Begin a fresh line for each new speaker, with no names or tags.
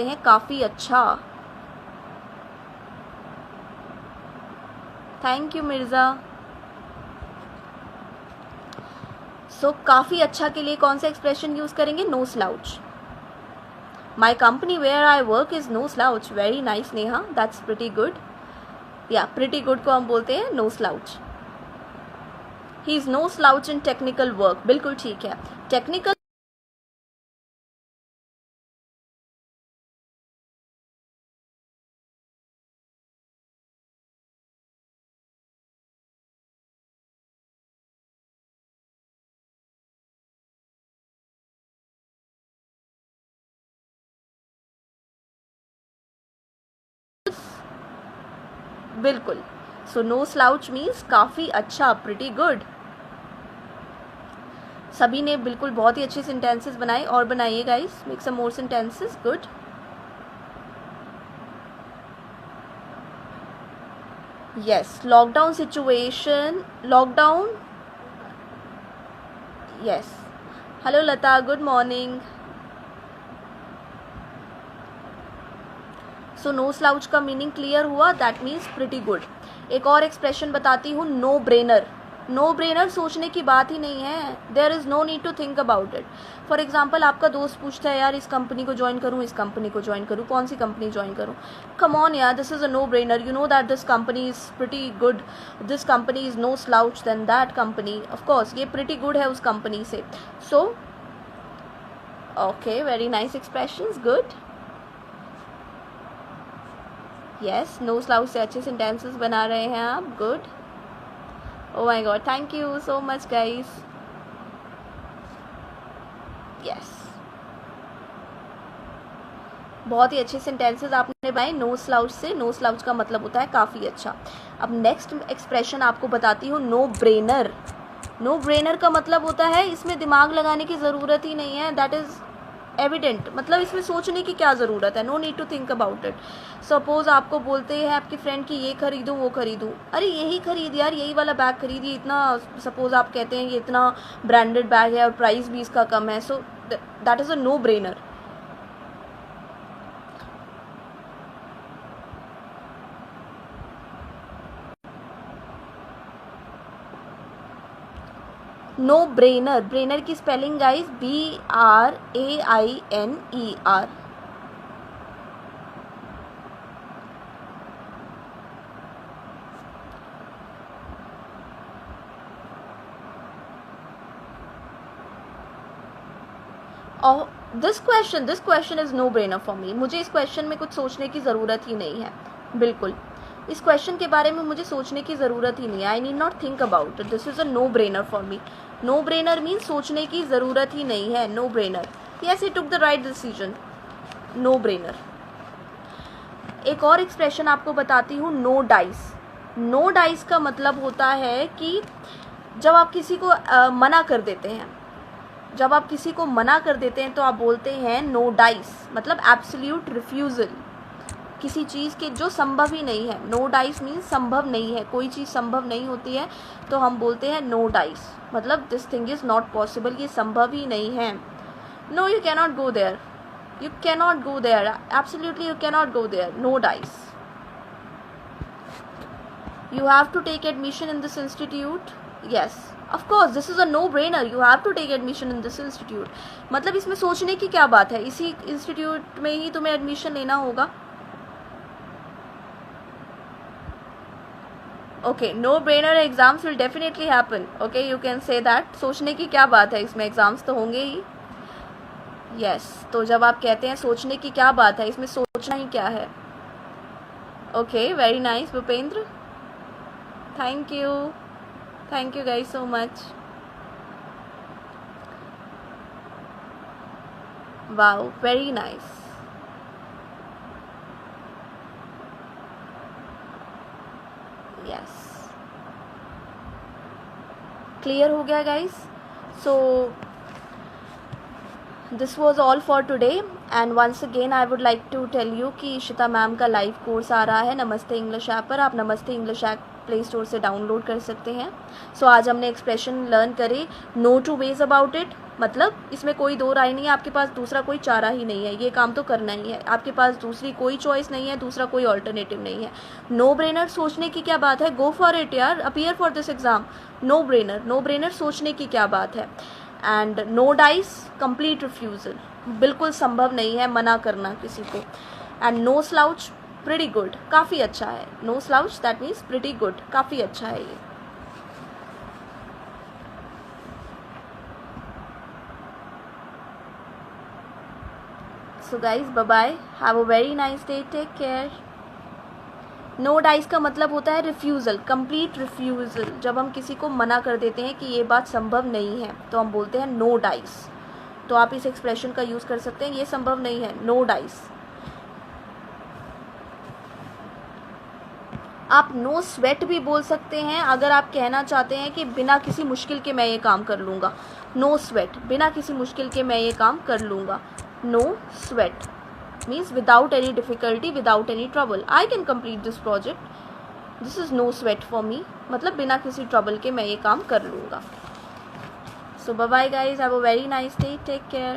बताते हैं काफ़ी अच्छा। Thank you Mirza. सो काफ़ी अच्छा के लिए कौन सा एक्सप्रेशन यूज़ करेंगे? No slouch. My company where I work is no slouch. Very nice Neha, that's pretty good. या प्रिटी गुड को हम बोलते हैं no slouch. He is no slouch in technical work. बिल्कुल ठीक है। टेक्निकल बिल्कुल। सो नो स्लाउच मीन्स काफ़ी अच्छा, प्रिटी गुड। सभी ने बिल्कुल बहुत ही अच्छे सेंटेंसेस बनाए, और बनाइए guys, make some more sentences. Good. Yes, lockdown situation, lockdown. Yes, hello Lata, good morning. So no slouch का मीनिंग क्लियर हुआ, दैट मीन्स प्रिटी गुड। एक और एक्सप्रेशन बताती हूँ, नो ब्रेनर। नो ब्रेनर सोचने की बात ही नहीं है, there is no need to think about it. For example, आपका दोस्त पूछता है यार इस कंपनी को ज्वाइन करूँ, इस कंपनी को ज्वाइन करूँ, कौन सी कंपनी ज्वाइन करूँ? कम ऑन यार, this is a no brainer. You know that this company is pretty good, this company is no slouch then that company. Of course ये प्रिटी गुड है उस कंपनी से। So okay, very nice expressions, good. Yes, no slouch से अच्छे sentences बना रहे हैं आप, good. Oh my god, thank you so much guys. Yes, बहुत ही अच्छे सेंटेंसेस आपने बनाए नो स्लाउच से। नो स्लाउच का मतलब होता है काफ़ी अच्छा। अब नेक्स्ट एक्सप्रेशन आपको बताती हूँ, नो ब्रेनर। नो ब्रेनर का मतलब होता है इसमें दिमाग लगाने की ज़रूरत ही नहीं है, दैट इज़ एविडेंट। मतलब इसमें सोचने की क्या ज़रूरत है, no need to think about it. Suppose आपको बोलते हैं आपकी फ्रेंड की ये खरीदूँ वो खरीदूँ, अरे यही खरीद यार, यही वाला बैग खरीदिए, इतना, सपोज आप कहते हैं ये इतना ब्रांडेड बैग है और प्राइस भी इसका कम है, so that is a no brainer. No brainer, brainer की स्पेलिंग गाइस BRAINER। और this question is no brainer for me. मुझे इस क्वेश्चन में कुछ सोचने की ज़रूरत ही नहीं है, बिल्कुल। इस क्वेश्चन के बारे में मुझे सोचने की ज़रूरत ही नहीं है, I need not think about it, this is a no brainer for me. No brainer means सोचने की ज़रूरत ही नहीं है, no brainer. Yes, he took the right decision, no brainer. एक और एक्सप्रेशन आपको बताती हूँ, नो डाइस। नो डाइस का मतलब होता है कि जब आप किसी को मना कर देते हैं, जब आप किसी को मना कर देते हैं तो आप बोलते हैं नो डाइस, मतलब एब्सोल्यूट रिफ्यूज़ल किसी चीज़ के जो संभव ही नहीं है। नो डाइस मीन्स संभव नहीं है, कोई चीज़ संभव नहीं होती है तो हम बोलते हैं नो डाइस, मतलब this thing is not possible, ये संभव ही नहीं है। No, you cannot go there, you cannot go there, absolutely you cannot go there, no dice. You have to take admission in this institute. Yes, of course, this is a no brainer, you have to take admission in this institute. मतलब इसमें सोचने की क्या बात है, इसी institute में ही तुम्हें एडमिशन लेना होगा। Okay, no brainer exams will definitely happen, okay, you can say that. सोचने की क्या बात है, इसमें एग्जाम्स तो होंगे ही। यस, तो जब आप कहते हैं सोचने की क्या बात है, इसमें सोचना ही क्या है। Okay, very nice Bhupendra, thank you guys so much. Wow, very nice. Yes, clear हो गया guys. So this was all for today, and once again I would like to tell you कि इशिता मैम का लाइव कोर्स आ रहा है Namaste English app पर। आप Namaste English app Play Store से डाउनलोड कर सकते हैं। सो आज हमने एक्सप्रेशन लर्न करे, no two ways about it, मतलब इसमें कोई दो राय नहीं है, आपके पास दूसरा कोई चारा ही नहीं है, ये काम तो करना ही है, आपके पास दूसरी कोई चॉइस नहीं है, दूसरा कोई ऑल्टरनेटिव नहीं है। नो ब्रेनर सोचने की क्या बात है, गो फॉर इट यार, appear for this exam. No brainer सोचने की क्या बात है। And no dice, complete refusal, बिल्कुल संभव नहीं है मना करना किसी को। And no slouch, pretty good, काफ़ी अच्छा है। No slouch that means pretty good, काफ़ी अच्छा है ये। So guys bye bye, have a very nice day, take care. No dice का मतलब होता है रिफ्यूज़ल, कंप्लीट रिफ्यूज़ल। जब हम किसी को मना कर देते हैं कि ये बात संभव नहीं है तो हम बोलते हैं नो डाइस। तो आप इस एक्सप्रेशन का यूज़ कर सकते हैं, ये संभव नहीं है, नो डाइस। आप नो स्वेट भी बोल सकते हैं अगर आप कहना चाहते हैं कि बिना किसी मुश्किल के मैं ये काम कर लूँगा। नो स्वेट, बिना किसी मुश्किल के मैं ये काम कर लूँगा। No sweat means without any difficulty, without any trouble, I can complete this project, this is no sweat for me, मतलब बिना किसी ट्रबल के मैं ये काम कर लूँगा। So bye bye guys, have a very nice day, take care.